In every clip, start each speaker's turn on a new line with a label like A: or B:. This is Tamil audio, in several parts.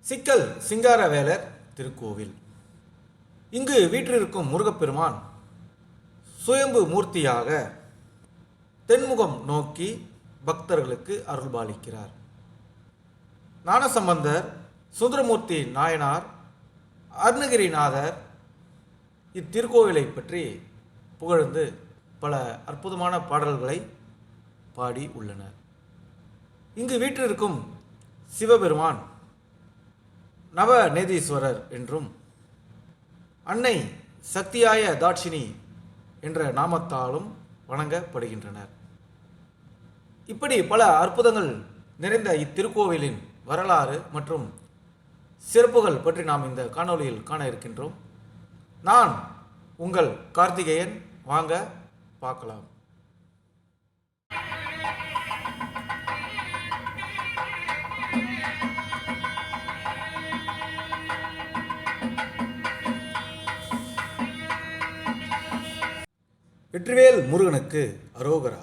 A: சிக்கல் சிங்காரவேலர் திருக்கோவில். இங்கு வீற்றிருக்கும் முருகப்பெருமான் சுயம்பு மூர்த்தியாக தென்முகம் நோக்கி பக்தர்களுக்கு அருள்பாலிக்கிறார். ஞானசம்பந்தர், சுந்தரமூர்த்தி நாயனார், அருணகிரிநாதர் இத்திருக்கோவிலை பற்றி புகழ்ந்து பல அற்புதமான பாடல்களை பாடி உள்ளனர். இங்கு வீற்றிருக்கும் சிவபெருமான் நவநேதீஸ்வரர் என்றும் அன்னை சக்தியாய தாட்சினி என்ற நாமத்தாலும் வணங்கப்படுகின்றனர். இப்படி பல அற்புதங்கள் நிறைந்த இத்திருக்கோவிலின் வரலாறு மற்றும் சிறப்புகள் பற்றி நாம் இந்த காணொளியில் காண இருக்கின்றோம். நான் உங்கள் கார்த்திகேயன். வாங்க பார்க்கலாம். வெற்றிவேல் முருகனுக்கு அரோகரா.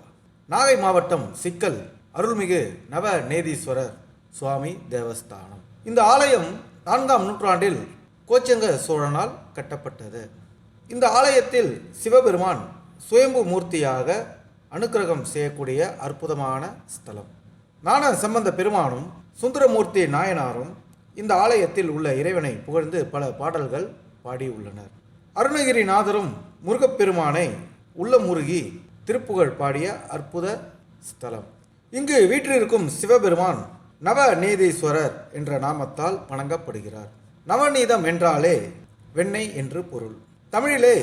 A: நாகை மாவட்டம் சிக்கல் அருள்மிகு நவநேதீஸ்வரர் சுவாமி தேவஸ்தானம். இந்த ஆலயம் 4ஆம் நூற்றாண்டில் கோச்சங்க சோழனால் கட்டப்பட்டது. இந்த ஆலயத்தில் சிவபெருமான் சுயம்பு மூர்த்தியாக அனுக்கிரகம் செய்யக்கூடிய அற்புதமான ஸ்தலம். ஞான சம்பந்த பெருமானும் சுந்தரமூர்த்தி நாயனாரும் இந்த ஆலயத்தில் உள்ள இறைவனை புகழ்ந்து பல பாடல்கள் பாடியுள்ளனர். அருணகிரிநாதரும் முருகப்பெருமானை உள்ளமுருகி திருப்புகழ் பாடிய அற்புத ஸ்தலம். இங்கு வீற்றிருக்கும் சிவபெருமான் நவநீதீஸ்வரர் என்ற நாமத்தால் வணங்கப்படுகிறார். நவநீதம் என்றாலே வெண்ணெய் என்று பொருள். தமிழிலே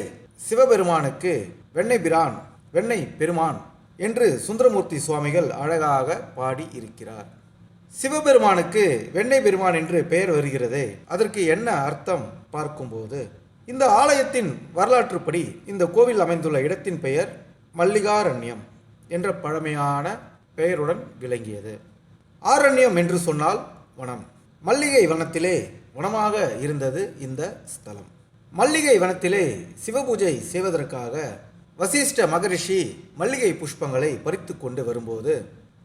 A: சிவபெருமானுக்கு வெண்ணெய் பிரான், வெண்ணெய் பெருமான் என்று சுந்தரமூர்த்தி சுவாமிகள் அழகாக பாடி இருக்கிறார். சிவபெருமானுக்கு வெண்ணெய் பெருமான் என்று பெயர் வருகிறதே, அதற்கு என்ன அர்த்தம் பார்க்கும்போது, இந்த ஆலயத்தின் வரலாற்றுப்படி இந்த கோவில் அமைந்துள்ள இடத்தின் பெயர் மல்லிகாரண்யம் என்ற பழமையான பெயருடன் விளங்கியது. ஆரண்யம் என்று சொன்னால் வனம். மல்லிகை வனத்திலே வனமாக இருந்தது இந்த ஸ்தலம். மல்லிகை வனத்திலே சிவபூஜை செய்வதற்காக வசிஷ்ட மகரிஷி மல்லிகை புஷ்பங்களை பறித்து கொண்டு வரும்போது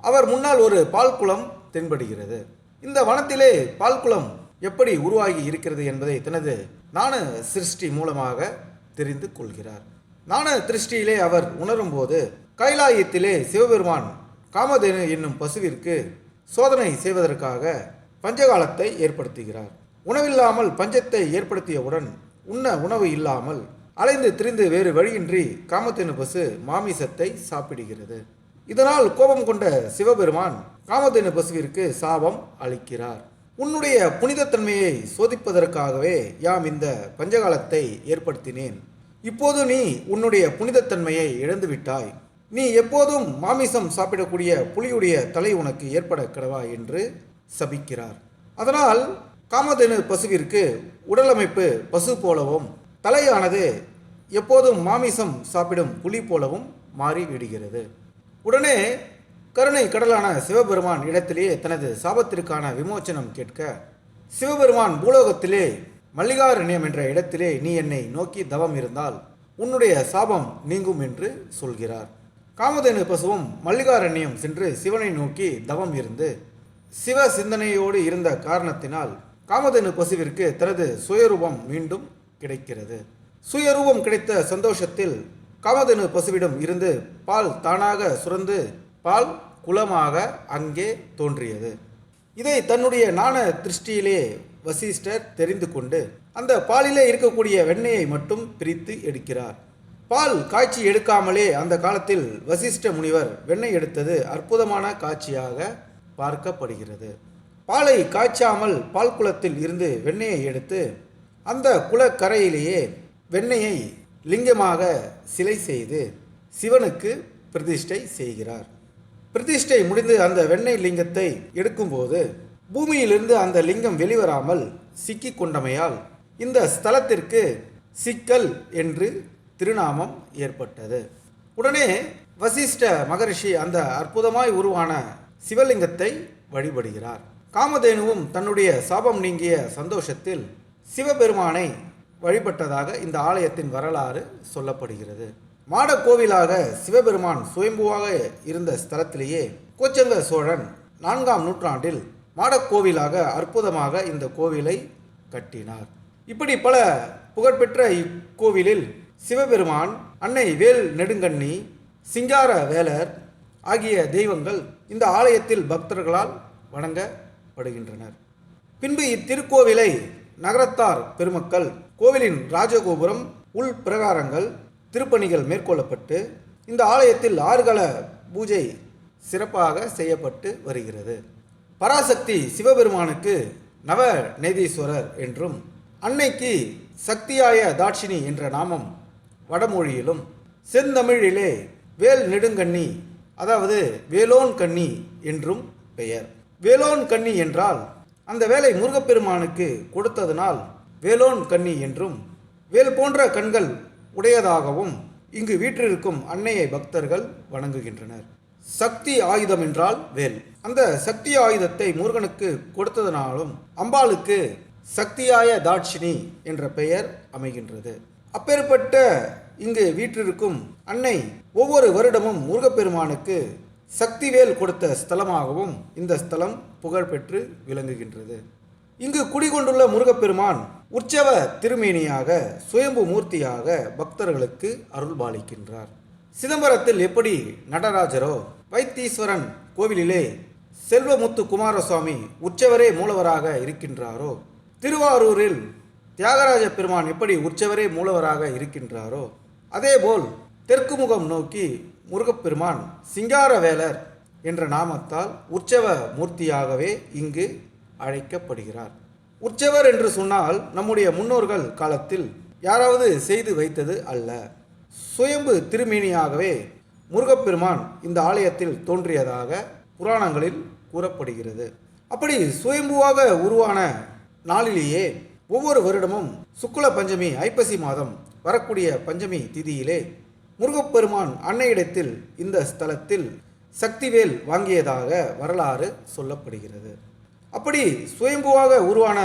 A: அவர் முன்னால் ஒரு பால்குளம் தென்படுகிறது. இந்த வனத்திலே பால்குளம் எப்படி உருவாகி இருக்கிறது என்பதை தனது ஞான சிருஷ்டி மூலமாக தெரிந்து கொள்கிறார். ஞான திருஷ்டியிலே அவர் உணரும்போது கைலாயத்திலே சிவபெருமான் காமதேனு என்னும் பசுவிற்கு சோதனை செய்வதற்காக பஞ்சகாலத்தை ஏற்படுத்துகிறார். உணவில்லாமல் பஞ்சத்தை ஏற்படுத்தியவுடன் உண்ண உணவு இல்லாமல் அலைந்து திரிந்து வேறு வழியின்றி காமதேனு பசு மாமிசத்தை சாப்பிடுகிறது. இதனால் கோபம் கொண்ட சிவபெருமான் காமதேனு பசுவிற்கு சாபம் அளிக்கிறார். உன்னுடைய புனிதத்தன்மையை சோதிப்பதற்காகவே யாம் இந்த பஞ்சகாலத்தை ஏற்படுத்தினேன். இப்போது நீ உன்னுடைய புனிதத்தன்மையை இழந்துவிட்டாய். நீ எப்போதும் மாமிசம் சாப்பிடக்கூடிய புலியுடைய தலை உனக்கு ஏற்பட கடவா என்று சபிக்கிறார். அதனால் காமதேனு பசுவிற்கு உடலமைப்பு பசு போலவும் தலையானது எப்போதும் மாமிசம் சாப்பிடும் புலி போலவும் மாறிவிடுகிறது. உடனே கருணை கடலான சிவபெருமான் இடத்திலேயே தனது சாபத்திற்கான விமோச்சனம் கேட்க சிவபெருமான் பூலோகத்திலே மல்லிகாரண்யம் என்ற இடத்திலே நீ என்னை நோக்கி தவம் இருந்தால் உன்னுடைய சாபம் நீங்கும் என்று சொல்கிறார். காமதேனு பசுவும் மல்லிகாரண்யம் சென்று சிவனை நோக்கி தவம் இருந்து சிவ சிந்தனையோடு இருந்த காரணத்தினால் காமதேனு பசுவிற்கு தனது சுயரூபம் மீண்டும் கிடைக்கிறது. சுயரூபம் கிடைத்த சந்தோஷத்தில் காமதேனு பசுவிடம் இருந்து பால் தானாக சுரந்து பால் குளமாக அங்கே தோன்றியது. இதை தன்னுடைய ஞான திருஷ்டியிலே வசிஷ்டர் தெரிந்து கொண்டு அந்த பாலிலே இருக்கக்கூடிய வெண்ணெயை மட்டும் பிரித்து எடுக்கிறார். பால் காய்ச்சி எடுக்காமலே அந்த காலத்தில் வசிஷ்ட முனிவர் வெண்ணெய் எடுத்தது அற்புதமான காட்சியாக பார்க்கப்படுகிறது. பாலை காய்ச்சாமல் பால் குளத்தில் இருந்து வெண்ணெயை எடுத்து அந்த குளக்கரையிலேயே வெண்ணெயை லிங்கமாக சிலை செய்து சிவனுக்கு பிரதிஷ்டை செய்கிறார். பிரதிஷ்டை முடிந்து அந்த வெண்ணெய் லிங்கத்தை எடுக்கும்போது பூமியிலிருந்து அந்த லிங்கம் வெளிவராமல் சிக்கி கொண்டமையால் இந்த ஸ்தலத்திற்கு சிக்கல் என்று திருநாமம் ஏற்பட்டது. உடனே வசிஷ்ட மகரிஷி அந்த அற்புதமாய் உருவான சிவலிங்கத்தை வழிபடுகிறார். காமதேனுவும் தன்னுடைய சாபம் நீங்கிய சந்தோஷத்தில் சிவபெருமானை வழிபட்டதாக இந்த ஆலயத்தின் வரலாறு சொல்லப்படுகிறது. மாட கோவிலாக சிவபெருமான் சுயம்புவாக இருந்த ஸ்தலத்திலேயே கோச்சங்க சோழன் 4ஆம் நூற்றாண்டில் மாடக்கோவிலாக அற்புதமாக இந்த கோவிலை கட்டினார். இப்படி பல புகழ்பெற்ற இக்கோவிலில் சிவபெருமான், அன்னை வேல் நெடுங்கண்ணி, சிங்கார வேலர் ஆகிய தெய்வங்கள் இந்த ஆலயத்தில் பக்தர்களால் வணங்கப்படுகின்றனர். பின்பு இத்திருக்கோவிலை நகரத்தார் பெருமக்கள் கோவிலின் ராஜகோபுரம், உள் பிரகாரங்கள் திருப்பணிகள் மேற்கொள்ளப்பட்டு இந்த ஆலயத்தில் 6 கால பூஜை சிறப்பாக செய்யப்பட்டு வருகிறது. பராசக்தி சிவபெருமானுக்கு நவ நேதீஸ்வரர் என்றும், அன்னைக்கு சக்தியாய தாட்சிணி என்ற நாமம் வடமொழியிலும், செந்தமிழிலே வேல் நெடுங்கண்ணி அதாவது வேலோன் கண்ணி என்றும் பெயர். வேலோன் கண்ணி என்றால் அந்த வேலை முருகப்பெருமானுக்கு கொடுத்ததனால் வேலோன் கண்ணி என்றும், வேல் போன்ற கண்கள் உடையதாகவும் இங்கு வீற்றிருக்கும் அன்னையை பக்தர்கள் வணங்குகின்றனர். சக்தி ஆயுதம் என்றால் வேல். அந்த சக்தி ஆயுதத்தை முருகனுக்கு கொடுத்ததனாலும் அம்பாளுக்கு சக்தியாய தாட்சிணி என்ற பெயர் அமைகின்றது. அப்பேற்பட்ட இங்கு வீற்றிருக்கும் அன்னை ஒவ்வொரு வருடமும் முருகப்பெருமானுக்கு சக்திவேல் கொடுத்த ஸ்தலமாகவும் இந்த ஸ்தலம் புகழ்பெற்று விளங்குகின்றது. இங்கு குடிகொண்டுள்ள முருகப்பெருமான் உற்சவ திருமேனியாக, சுயம்பு மூர்த்தியாக பக்தர்களுக்கு அருள்பாலிக்கின்றார். சிதம்பரத்தில் எப்படி நடராஜரோ, வைத்தீஸ்வரன் கோவிலிலே செல்வமுத்து குமாரசுவாமி உற்சவரே மூலவராக இருக்கின்றாரோ, திருவாரூரில் தியாகராஜ பெருமான் எப்படி உற்சவரே மூலவராக இருக்கின்றாரோ, அதேபோல் தெற்கு முகம் நோக்கி முருகப்பெருமான் சிங்காரவேலர் என்ற நாமத்தால் உற்சவ மூர்த்தியாகவே இங்கு அழைக்கப்படுகிறார். உற்சவர் என்று சொன்னால் நம்முடைய முன்னோர்கள் காலத்தில் யாராவது செய்து வைத்தது அல்ல. சுயம்பு திருமேனியாகவே முருகப்பெருமான் இந்த ஆலயத்தில் தோன்றியதாக புராணங்களில் கூறப்படுகிறது. அப்படி சுயம்புவாக உருவான நாளிலேயே ஒவ்வொரு வருடமும் சுக்ல பஞ்சமி ஐப்பசி மாதம் வரக்கூடிய பஞ்சமி திதியிலே முருகப்பெருமான் அன்னையிடத்தில் இந்த ஸ்தலத்தில் சக்திவேல் வாங்கியதாக வரலாறு சொல்லப்படுகிறது. அப்படி சுயம்புவாக உருவான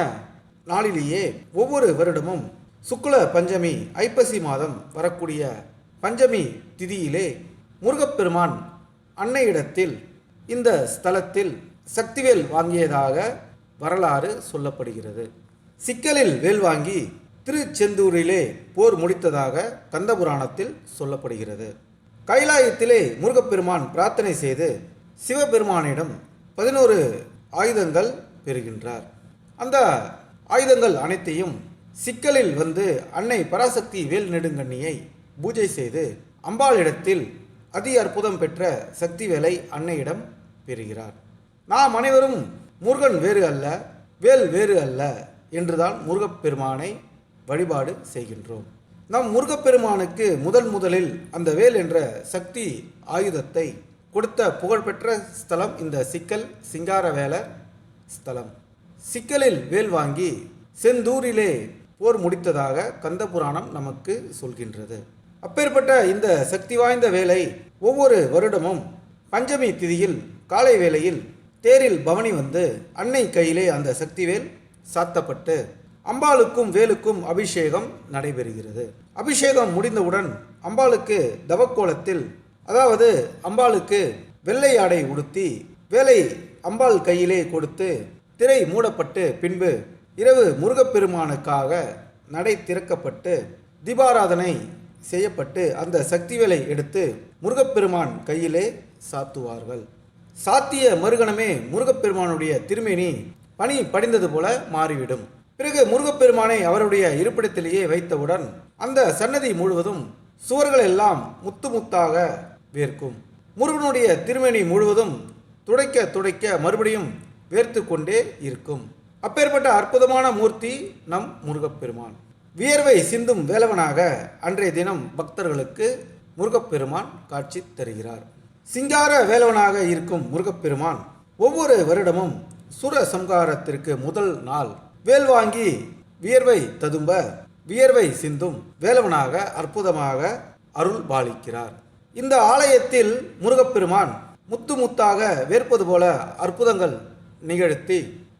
A: நாளிலேயே ஒவ்வொரு வருடமும் சுக்ல பஞ்சமி ஐப்பசி மாதம் வரக்கூடிய பஞ்சமி திதியிலே முருகப்பெருமான் அன்னையிடத்தில் இந்த ஸ்தலத்தில் சக்திவேல் வாங்கியதாக வரலாறு சொல்லப்படுகிறது. சிக்கலில் வேல் வாங்கி திருச்செந்தூரிலே போர் முடித்ததாக கந்தபுராணத்தில் சொல்லப்படுகிறது. கைலாயத்திலே முருகப்பெருமான் பிரார்த்தனை செய்து சிவபெருமானிடம் 11 ஆயுதங்கள் பெறுகின்றார். அந்த ஆயுதங்கள் அனைத்தையும் சிக்கலில் வந்து அன்னை பராசக்தி வேல் நெடுங்கண்ணியை பூஜை செய்து அம்பாளிடத்தில் அதி அற்புதம் பெற்ற சக்திவேலை அன்னையிடம் பெறுகிறார். நாம் அனைவரும் முருகன் வேறு அல்ல, வேல் வேறு அல்ல என்றுதான் முருகப்பெருமானை வழிபாடு செய்கின்றோம். நம் முருகப்பெருமானுக்கு முதலில் அந்த வேல் என்ற சக்தி ஆயுதத்தை கொடுத்த புகழ்பெற்ற ஸ்தலம் இந்த சிக்கல் சிங்காரவேலர் ஸ்தலம். சிக்கலில் வேல் வாங்கி செந்தூரிலே போர் முடித்ததாக கந்தபுராணம் நமக்கு சொல்கின்றது. அப்பேற்பட்ட இந்த சக்தி வாய்ந்த வேலை ஒவ்வொரு வருடமும் பஞ்சமி திதியில் காலை வேளையில் தேரில் பவனி வந்து அன்னை கையிலே அந்த சக்திவேல் சாத்தப்பட்டு அம்பாளுக்கும் வேலுக்கும் அபிஷேகம் நடைபெறுகிறது. அபிஷேகம் முடிந்தவுடன் அம்பாளுக்கு தவக்கோலத்தில், அதாவது அம்பாளுக்கு வெள்ளை ஆடை உடுத்தி வேலை அம்பாள் கையிலே கொடுத்து திரை மூடப்பட்டு பின்பு இரவு முருகப்பெருமானுக்காக நடை திறக்கப்பட்டு தீபாராதனை செய்யப்பட்டு அந்த சக்திவேலை எடுத்து முருகப்பெருமான் கையிலே சாத்துவார்கள். சாத்திய மறுகணமே முருகப்பெருமானுடைய திருமேனி பனி படிந்தது போல மாறிவிடும். பிறகு முருகப்பெருமானை அவருடைய இருப்பிடத்திலேயே வைத்தவுடன் அந்த சன்னதி முழுவதும் சுவர்கள் எல்லாம் முத்து முத்தாக வேர்க்கும். முருகனுடைய திருமேனி முழுவதும் துடைக்க மறுபடியும் வேர்த்து கொண்டே இருக்கும். அப்பேற்பட்ட அற்புதமான மூர்த்தி நம் முருகப்பெருமான். வியர்வை சிந்தும் வேலவனாக அன்றைய தினம் பக்தர்களுக்கு முருகப்பெருமான் காட்சி தருகிறார். சிங்கார வேலவனாக இருக்கும் முருகப்பெருமான் ஒவ்வொரு வருடமும் சுர சம்ஹாரத்திற்கு முதல் நாள் வேல் வாங்கி வியர்வை ததும்ப வியர்வை சிந்தும் வேலவனாக அற்புதமாக அருள் பாலிக்கிறார். இந்த ஆலயத்தில் முருகப்பெருமான் முத்து முத்தாக வேர்ப்பது போல அற்புதங்கள் நிகழ்த்தி,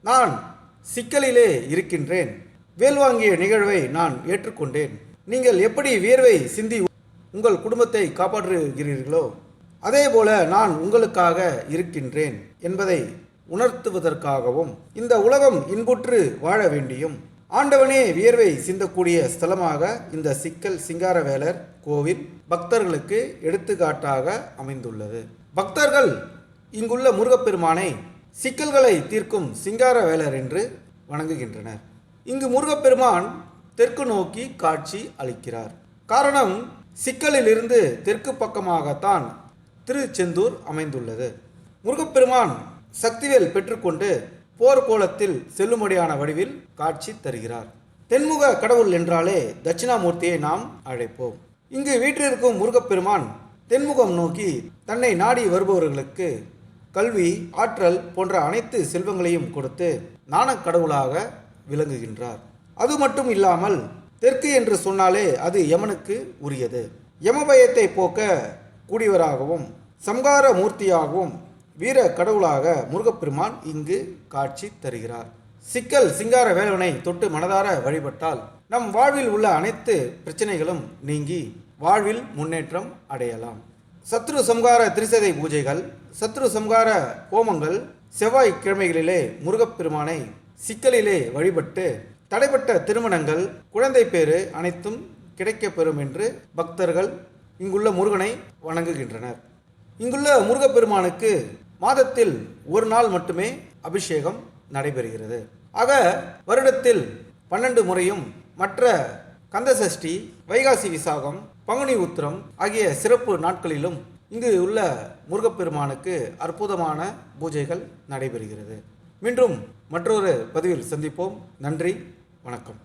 A: நான் சிக்கலிலே இருக்கின்றேன், வேல் வாங்கிய நிகழ்வை நான் ஏற்றுக்கொண்டேன், நீங்கள் எப்படி வியர்வை சிந்தி உங்கள் குடும்பத்தை காப்பாற்றுகிறீர்களோ அதே போல நான் உங்களுக்காக இருக்கின்றேன் என்பதை உணர்த்துவதற்காகவும் இந்த உலகம் இன்புற்று வாழ வேண்டியும் ஆண்டவனே வியர்வை சிந்தக்கூடிய ஸ்தலமாக இந்த சிக்கல் சிங்காரவேலர் கோவில் பக்தர்களுக்கு எடுத்துக்காட்டாக அமைந்துள்ளது. பக்தர்கள் இங்குள்ள முருகப்பெருமானை சிக்கல்களை தீர்க்கும் சிங்காரவேலர் என்று வணங்குகின்றனர். இங்கு முருகப்பெருமான் தெற்கு நோக்கி காட்சி அளிக்கிறார். காரணம், சிக்கலிலிருந்து தெற்கு பக்கமாகத்தான் திருச்செந்தூர் அமைந்துள்ளது. முருகப்பெருமான் சக்திவேல் பெற்றுக்கொண்டு போர்க்கோலத்தில் செல்லும்படியான வடிவில் காட்சி தருகிறார். தென்முக கடவுள் என்றாலே தட்சிணாமூர்த்தியை நாம் அழைப்போம். இங்கு வீற்றிருக்கும் முருகப்பெருமான் தென்முகம் நோக்கி தன்னை நாடி வருபவர்களுக்கு கல்வி, ஆற்றல் போன்ற அனைத்து செல்வங்களையும் கொடுத்து ஞானக் கடவுளாக விளங்குகின்றார். அது மட்டும் இல்லாமல் தெற்கு என்று சொன்னாலே அது யமனுக்கு உரியது. யமபயத்தை போக்க கூடியவராகவும் சம்கார மூர்த்தியாகவும் வீர கடவுளாக முருகப்பெருமான் இங்கு காட்சி தருகிறார். சிக்கல் சிங்கார வேலவனை தொட்டு மனதார வழிபட்டால் நம் வாழ்வில் உள்ள அனைத்து பிரச்சனைகளும் நீங்கி வாழ்வில் முன்னேற்றம் அடையலாம். சத்ரு சம்கார திரிசதை பூஜைகள், சத்ரு சம்கார ஹோமங்கள் செவ்வாய்க்கிழமைகளிலே முருகப்பெருமானை சிக்கலிலே வழிபட்டு தடைப்பட்ட திருமணங்கள், குழந்தை பேறு அனைத்தும் கிடைக்கப்பெறும் என்று பக்தர்கள் இங்குள்ள முருகனை வணங்குகின்றனர். இங்குள்ள முருகப்பெருமானுக்கு மாதத்தில் ஒரு நாள் மட்டுமே அபிஷேகம் நடைபெறுகிறது. ஆக வருடத்தில் 12 முறையும் மற்ற கந்தசஷ்டி, வைகாசி விசாகம், பங்குனி உத்திரம் ஆகிய சிறப்பு நாட்களிலும் இங்கு உள்ள முருகப்பெருமானுக்கு அற்புதமான பூஜைகள் நடைபெறுகிறது. மீண்டும் மற்றொரு பதிவில் சந்திப்போம். நன்றி, வணக்கம்.